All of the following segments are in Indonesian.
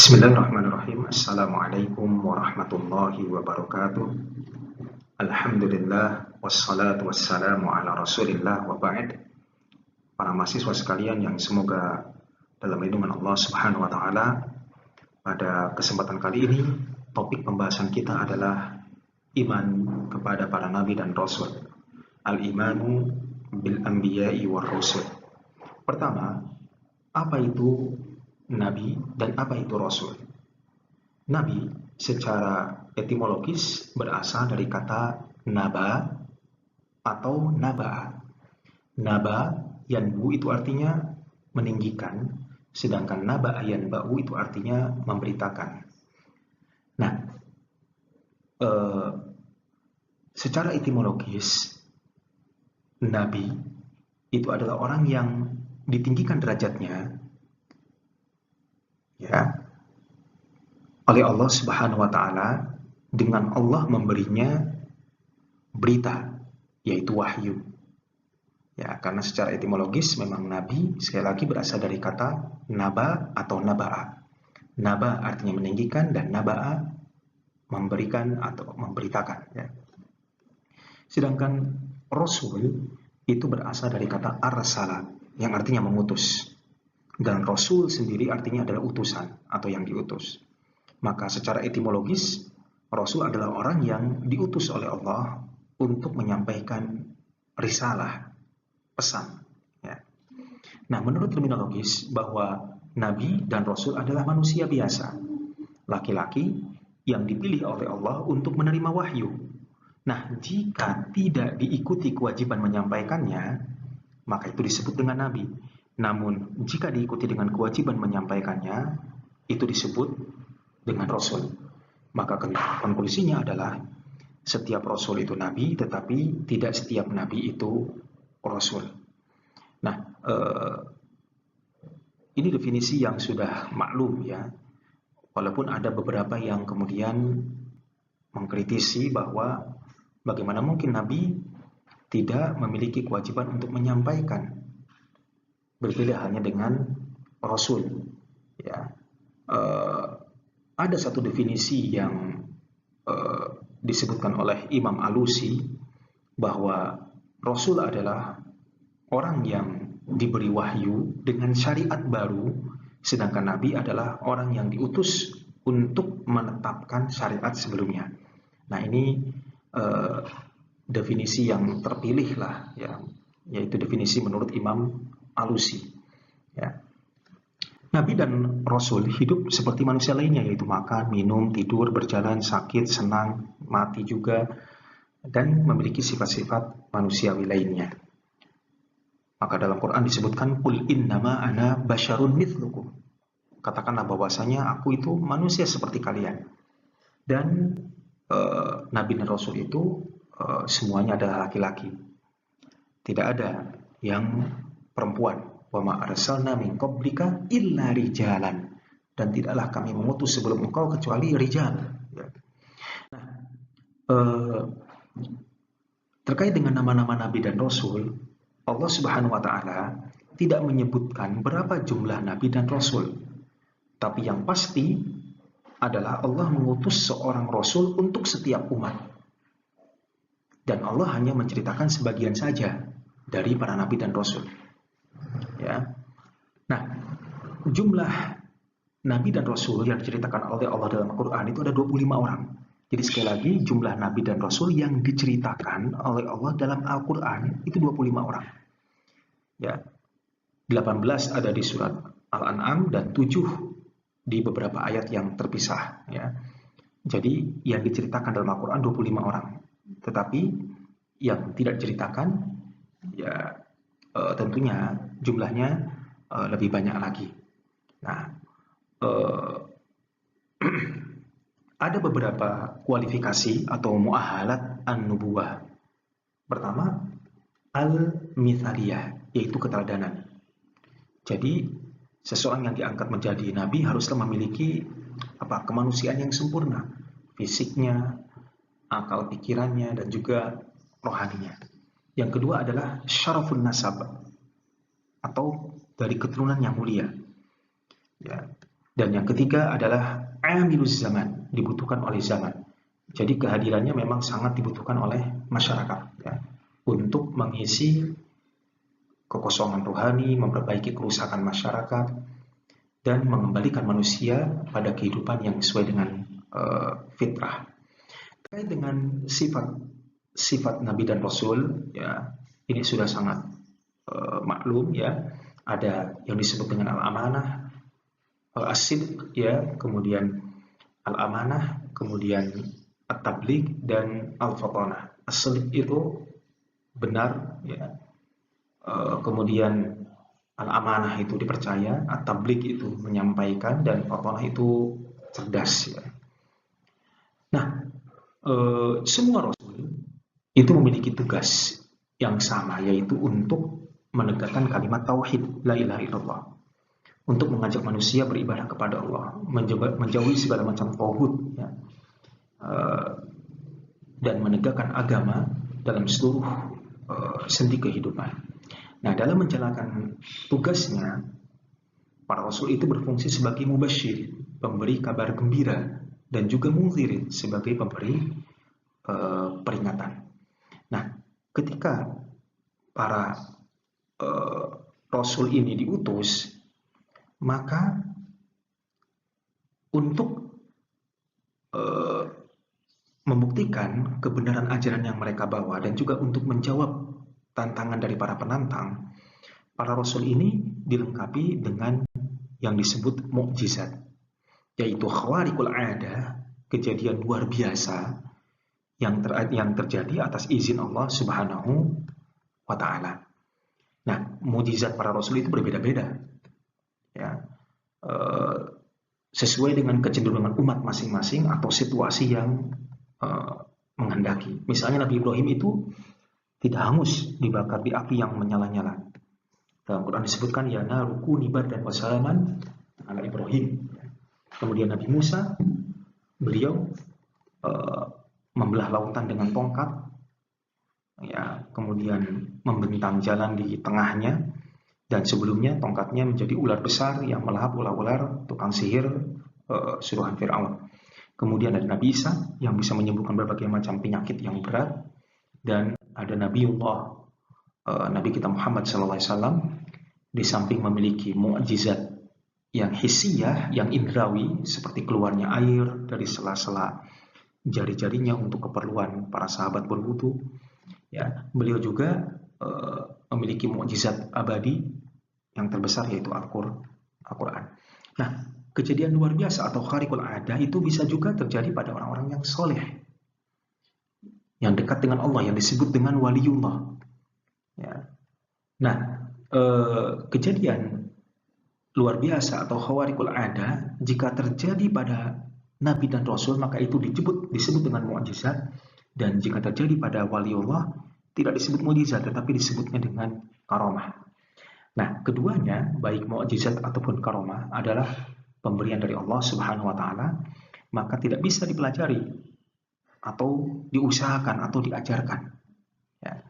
Bismillahirrahmanirrahim. Assalamualaikum warahmatullahi wabarakatuh. Alhamdulillah wassalatu wassalamu ala Rasulillah wa ba'd. Para mahasiswa sekalian yang semoga dalam lindungan Allah Subhanahu wa taala, pada kesempatan kali ini topik pembahasan kita adalah iman kepada para nabi dan rasul. Al-imanu bil anbiya'i war rasul. Pertama, apa itu nabi dan apa itu rasul? Nabi secara etimologis berasal dari kata naba atau naba. Naba yanbu itu artinya meninggikan, sedangkan naba yanba'u itu artinya memberitakan. Nah, secara etimologis nabi itu adalah orang yang ditinggikan derajatnya oleh Allah Subhanahu wa taala dengan Allah memberinya berita, yaitu wahyu. Ya, karena secara etimologis memang nabi sekali lagi berasal dari kata naba atau naba'a. Naba artinya meninggikan dan naba'a memberikan atau memberitakan, ya. Sedangkan rasul itu berasal dari kata arsala yang artinya mengutus. Dan rasul sendiri artinya adalah utusan atau yang diutus. Maka secara etimologis, rasul adalah orang yang diutus oleh Allah untuk menyampaikan risalah, pesan. Ya. Nah, menurut terminologis bahwa nabi dan rasul adalah manusia biasa, laki-laki yang dipilih oleh Allah untuk menerima wahyu. Nah, jika tidak diikuti kewajiban menyampaikannya, maka itu disebut dengan nabi. Namun, jika diikuti dengan kewajiban menyampaikannya, itu disebut dengan rasul. Maka konklusinya adalah setiap rasul itu nabi, tetapi tidak setiap nabi itu rasul. Nah, ini definisi yang sudah maklum, ya. Walaupun ada beberapa yang kemudian mengkritisi bahwa bagaimana mungkin nabi tidak memiliki kewajiban untuk menyampaikan, berbeda halnya dengan rasul. Ya, ada satu definisi yang disebutkan oleh Imam Alusi bahwa rasul adalah orang yang diberi wahyu dengan syariat baru, sedangkan nabi adalah orang yang diutus untuk menetapkan syariat sebelumnya. Nah, ini definisi yang terpilih lah, ya, yaitu definisi menurut Imam Alusi. Ya. Nabi dan Rasul hidup seperti manusia lainnya, yaitu makan, minum, tidur, berjalan, sakit, senang, mati juga, dan memiliki sifat-sifat manusiawi lainnya. Maka dalam Quran disebutkan, Qul innama ana basyarun mithlukum. Katakanlah bahwasanya aku itu manusia seperti kalian. Dan Nabi dan Rasul itu semuanya adalah laki-laki. Tidak ada yang perempuan. Wa ma arsalna min qablika illa rijalan. Dan tidaklah kami mengutus sebelum engkau kecuali rijal. Ya. Nah, terkait dengan nama-nama nabi dan rasul, Allah Subhanahu wa taala tidak menyebutkan berapa jumlah nabi dan rasul. Tapi yang pasti adalah Allah mengutus seorang rasul untuk setiap umat. Dan Allah hanya menceritakan sebagian saja dari para nabi dan rasul. Ya. Nah, jumlah nabi dan rasul yang diceritakan oleh Allah dalam Al-Quran itu ada 25 orang. Jadi sekali lagi, jumlah nabi dan rasul yang diceritakan oleh Allah dalam Al-Quran itu 25 orang. Ya. 18 ada di surat Al-An'am dan 7 di beberapa ayat yang terpisah. Ya. Jadi yang diceritakan dalam Al-Quran 25 orang. Tetapi yang tidak diceritakan, ya, tentunya jumlahnya lebih banyak lagi. Nah, ada beberapa kualifikasi atau mu'ahalat an-nubuwah. Pertama, al-mithaliyah, yaitu keteladanan. Jadi, seseorang yang diangkat menjadi nabi haruslah memiliki kemanusiaan yang sempurna, fisiknya, akal pikirannya, dan juga rohaninya. Yang kedua adalah syarafun nasab, atau dari keturunan yang mulia. Ya. Dan yang ketiga adalah amiluz zaman, dibutuhkan oleh zaman. Jadi kehadirannya memang sangat dibutuhkan oleh masyarakat ya, untuk mengisi kekosongan rohani, memperbaiki kerusakan masyarakat, dan mengembalikan manusia pada kehidupan yang sesuai dengan fitrah. Terkait dengan sifat Nabi dan Rasul, ya ini sudah sangat maklum ya. Ada yang disebut dengan al-amanah, as-sidq ya, kemudian al-amanah, kemudian at-tabligh dan al-fatanah. As-sidq itu benar ya, kemudian al-amanah itu dipercaya, at-tabligh itu menyampaikan, dan fatanah itu cerdas ya. Nah, semua rasul itu memiliki tugas yang sama, yaitu untuk menegakkan kalimat tauhid la ilaha illallah, untuk mengajak manusia beribadah kepada Allah, menjauhi segala macam tauhid ya, dan menegakkan agama dalam seluruh sendi kehidupan. Nah, dalam menjalankan tugasnya, para rasul itu berfungsi sebagai mubasyir, pemberi kabar gembira, dan juga munzirin, sebagai pemberi peringatan. Nah, ketika para rasul ini diutus, maka untuk membuktikan kebenaran ajaran yang mereka bawa dan juga untuk menjawab tantangan dari para penantang, para rasul ini dilengkapi dengan yang disebut mukjizat, yaitu khawariqul ada, kejadian luar biasa yang terjadi atas izin Allah Subhanahu wa taala. Nah, mukjizat para rasul itu berbeda-beda. Ya. Sesuai dengan kecenderungan umat masing-masing atau situasi yang menghendaki. Misalnya Nabi Ibrahim itu tidak hangus dibakar di api yang menyala-nyala. Dalam Quran disebutkan ya naruku nibar dan wasalaman ala Ibrahim. Kemudian Nabi Musa, beliau membelah lautan dengan tongkat, ya, kemudian membentang jalan di tengahnya, dan sebelumnya tongkatnya menjadi ular besar yang melahap ular-ular tukang sihir suruhan Fir'aun. Kemudian ada Nabi Isa yang bisa menyembuhkan berbagai macam penyakit yang berat, dan ada Nabi kita Muhammad SAW, di samping memiliki mukjizat yang hissiyah, yang indrawi, seperti keluarnya air dari sela-sela jari-jarinya untuk keperluan para sahabat berwudu, ya, beliau juga memiliki mukjizat abadi yang terbesar, yaitu Al-Quran. Nah, kejadian luar biasa atau khariqul ada itu bisa juga terjadi pada orang-orang yang soleh, yang dekat dengan Allah, yang disebut dengan waliullah. Ya. Nah, kejadian luar biasa atau khawariqul ada jika terjadi pada Nabi dan Rasul, maka itu disebut dengan mukjizat, dan jika terjadi pada waliullah tidak disebut mukjizat, tetapi disebutnya dengan karomah. Nah, keduanya, baik mukjizat ataupun karomah, adalah pemberian dari Allah Subhanahu wa taala, maka tidak bisa dipelajari atau diusahakan atau diajarkan. Ya.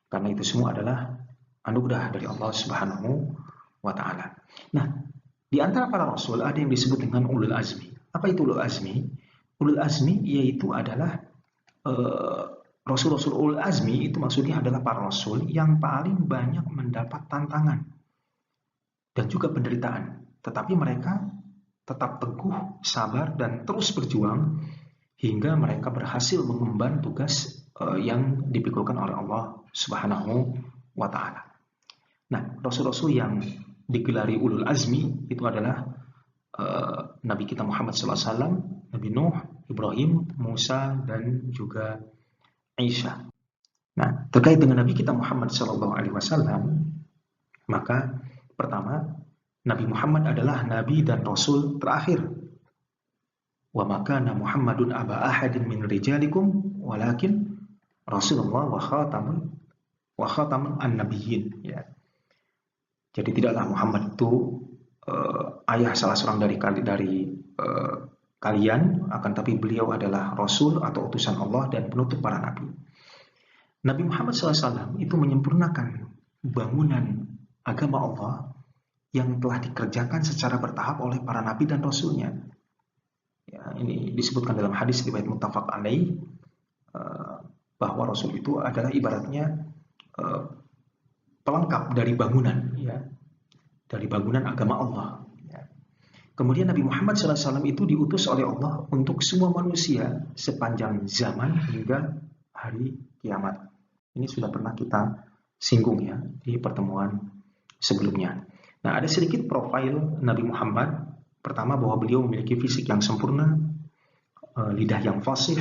Karena itu semua adalah anugerah dari Allah Subhanahu wa taala. Nah, di antara para rasul ada yang disebut dengan ulul azmi. Apa itu ulul azmi? Ulul azmi yaitu adalah rasul-rasul ulul azmi, itu maksudnya adalah para rasul yang paling banyak mendapat tantangan dan juga penderitaan, tetapi mereka tetap teguh, sabar, dan terus berjuang hingga mereka berhasil mengemban tugas yang dipikulkan oleh Allah Subhanahu wa taala. Nah, rasul-rasul yang digelari ulul azmi itu adalah Nabi kita Muhammad SAW, Nabi Nuh, Ibrahim, Musa, dan juga Isa. Nah, terkait dengan Nabi kita Muhammad SAW, maka pertama, Nabi Muhammad adalah Nabi dan Rasul terakhir. Wa makana Muhammadun aba ahadin min rijalikum walakin Rasulullah wa khatamun an-nabiyyin. Ya. Jadi tidaklah Muhammad itu ayah salah seorang dari kalian, akan tapi beliau adalah Rasul atau utusan Allah dan penutup para nabi. Nabi Muhammad SAW itu menyempurnakan bangunan agama Allah yang telah dikerjakan secara bertahap oleh para nabi dan rasulnya. Ya, ini disebutkan dalam hadis riwayat muttafaq alaih, bahwa Rasul itu adalah ibaratnya pelengkap dari bangunan, ya, dari bangunan agama Allah. Ya. Kemudian Nabi Muhammad SAW itu diutus oleh Allah untuk semua manusia sepanjang zaman hingga hari kiamat. Ini sudah pernah kita singgung ya di pertemuan sebelumnya. Nah, ada sedikit profil Nabi Muhammad. Pertama, bahwa beliau memiliki fisik yang sempurna, lidah yang fasih,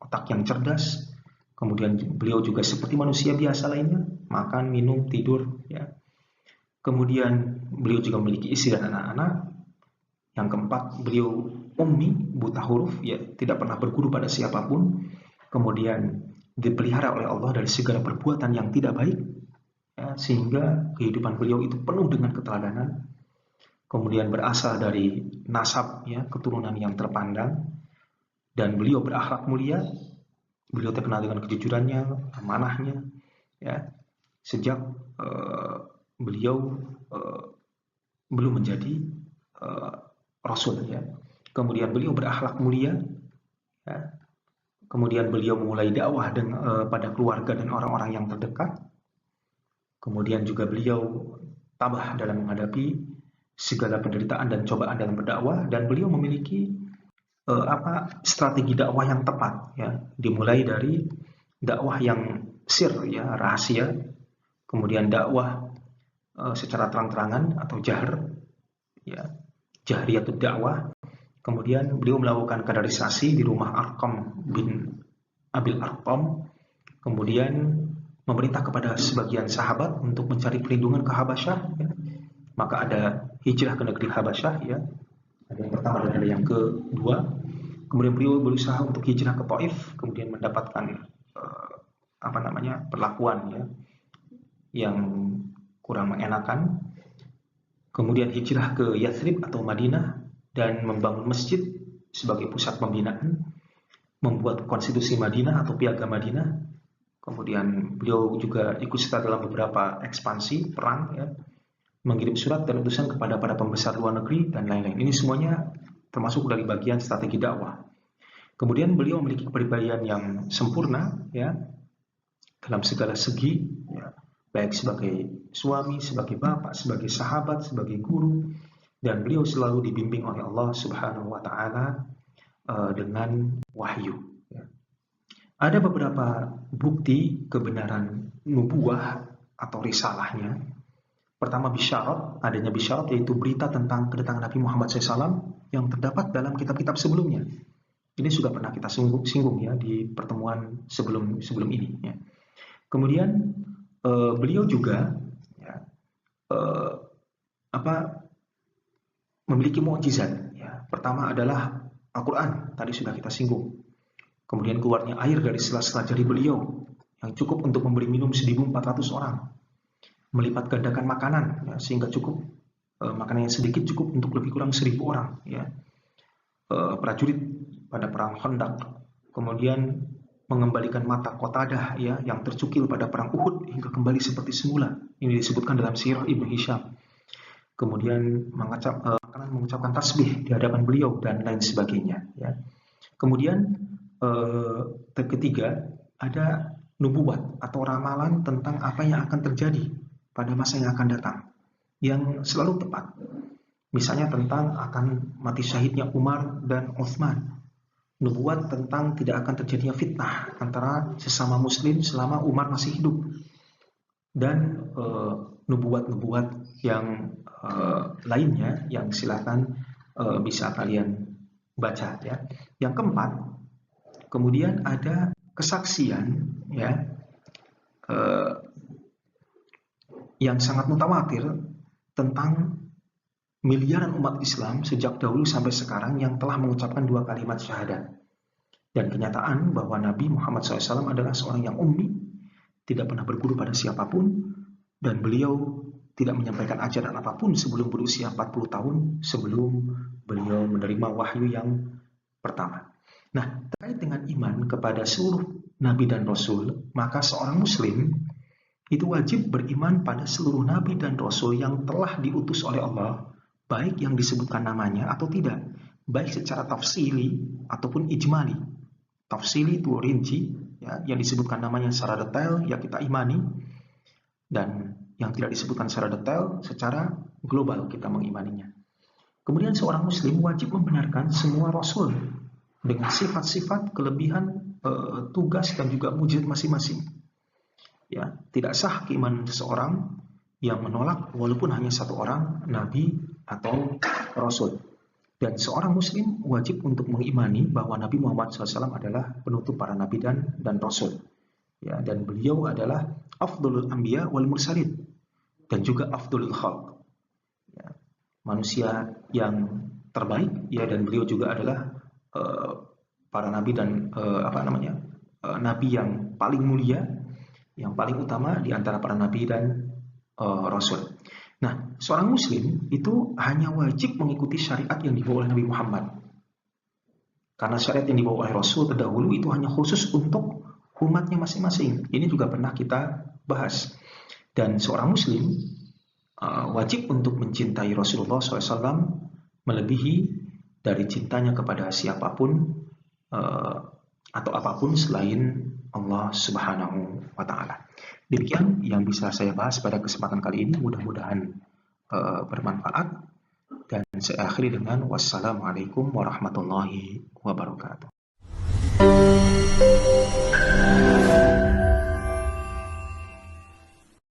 otak yang cerdas. Kemudian beliau juga seperti manusia biasa lainnya, makan, minum, tidur. Ya. Kemudian beliau juga memiliki istri dan anak-anak. Yang keempat, beliau ummi, buta huruf, ya, tidak pernah berguru pada siapapun. Kemudian dipelihara oleh Allah dari segala perbuatan yang tidak baik, ya, sehingga kehidupan beliau itu penuh dengan keteladanan. Kemudian berasal dari nasab, ya, keturunan yang terpandang, dan beliau berakhlak mulia. Beliau terkenal dengan kejujurannya, amanahnya, ya, sejak beliau belum menjadi Rasul. Ya. Kemudian beliau berakhlak mulia. Ya. Kemudian beliau memulai dakwah pada keluarga dan orang-orang yang terdekat. Kemudian juga beliau tabah dalam menghadapi segala penderitaan dan cobaan dalam berdakwah, dan beliau memiliki strategi dakwah yang tepat, ya. Dimulai dari dakwah yang sir, ya, rahasia, kemudian dakwah secara terang-terangan atau jahr, ya, jahriyatud dakwah. Kemudian beliau melakukan kaderisasi di rumah Arqam bin Abil Arqam. Kemudian memerintah kepada sebagian sahabat untuk mencari perlindungan ke Habasyah, ya. Maka ada hijrah ke negeri Habasyah, ya. Ada yang pertama dan ada yang kedua. Kemudian beliau berusaha untuk hijrah ke Taif, kemudian mendapatkan perlakuan, ya, yang kurang mengenakan. Kemudian hijrah ke Yathrib atau Madinah dan membangun masjid sebagai pusat pembinaan, membuat konstitusi Madinah atau piagam Madinah. Kemudian beliau juga ikut serta dalam beberapa ekspansi perang, ya, mengirim surat dan utusan kepada para pembesar luar negeri dan lain-lain. Ini semuanya termasuk dari bagian strategi dakwah. Kemudian beliau memiliki kepribadian yang sempurna, ya, dalam segala segi, ya, baik sebagai suami, sebagai bapak, sebagai sahabat, sebagai guru, dan beliau selalu dibimbing oleh Allah Subhanahu wa Ta'ala dengan wahyu. Ya. Ada beberapa bukti kebenaran nubuah atau risalahnya. Pertama, bisyarat, adanya bisyarat, yaitu berita tentang kedatangan Nabi Muhammad SAW yang terdapat dalam kitab-kitab sebelumnya. Ini sudah pernah kita singgung, ya, di pertemuan sebelum ini. Ya. Kemudian beliau juga, ya, memiliki mukjizat. Ya. Pertama adalah Al-Quran, tadi sudah kita singgung. Kemudian keluarnya air dari sela-sela jari beliau yang cukup untuk memberi minum 1.400 orang. Melipat gandakan makanan, ya, sehingga cukup makanan yang sedikit cukup untuk lebih kurang 1.000 orang, ya. Prajurit pada perang Khandaq, kemudian mengembalikan mata Qatadah, ya, yang tercukil pada perang Uhud hingga kembali seperti semula. Ini disebutkan dalam Sirah Ibnu Hisham. Kemudian mengucapkan tasbih di hadapan beliau dan lain sebagainya, ya. Kemudian ketiga, ada nubuat atau ramalan tentang apa yang akan terjadi pada masa yang akan datang, yang selalu tepat. Misalnya tentang akan mati syahidnya Umar dan Utsman. Nubuat tentang tidak akan terjadinya fitnah antara sesama muslim selama Umar masih hidup. Dan nubuat-nubuat yang lainnya yang silakan bisa kalian baca, ya. Yang keempat, kemudian ada kesaksian, ya, yang sangat mutawatir tentang miliaran umat Islam sejak dahulu sampai sekarang yang telah mengucapkan 2 kalimat syahadat. Dan kenyataan bahwa Nabi Muhammad SAW adalah seorang yang ummi, tidak pernah berguru pada siapapun, dan beliau tidak menyampaikan ajaran apapun sebelum berusia 40 tahun, sebelum beliau menerima wahyu yang pertama. Nah, terkait dengan iman kepada seluruh Nabi dan Rasul, maka seorang Muslim itu wajib beriman pada seluruh nabi dan rasul yang telah diutus oleh Allah, baik yang disebutkan namanya atau tidak, baik secara tafsili ataupun ijmali. Tafsili itu rinci, ya, yang disebutkan namanya secara detail, ya kita imani, dan yang tidak disebutkan secara detail, secara global kita mengimaninya. Kemudian seorang muslim wajib membenarkan semua rasul dengan sifat-sifat, kelebihan, tugas dan juga mujizat masing-masing. Ya, tidak sah keimanan seseorang yang menolak walaupun hanya satu orang nabi atau rasul. Dan seorang muslim wajib untuk mengimani bahwa Nabi Muhammad SAW adalah penutup para nabi dan rasul. Ya, dan beliau adalah afdhalul anbiya wal mursalin, dan juga afdhalul khalq. Ya, manusia yang terbaik, ya, dan beliau juga adalah para nabi dan nabi yang paling mulia, yang paling utama di antara para nabi dan rasul. Nah, seorang muslim itu hanya wajib mengikuti syariat yang dibawa oleh Nabi Muhammad. Karena syariat yang dibawa oleh Rasul terdahulu itu hanya khusus untuk umatnya masing-masing. Ini juga pernah kita bahas. Dan seorang muslim wajib untuk mencintai Rasulullah SAW melebihi dari cintanya kepada siapapun atau apapun selain Allah Subhanahu wa Ta'ala. Demikian yang bisa saya bahas pada kesempatan kali ini. Mudah-mudahan bermanfaat, dan saya akhiri dengan wassalamualaikum warahmatullahi wabarakatuh.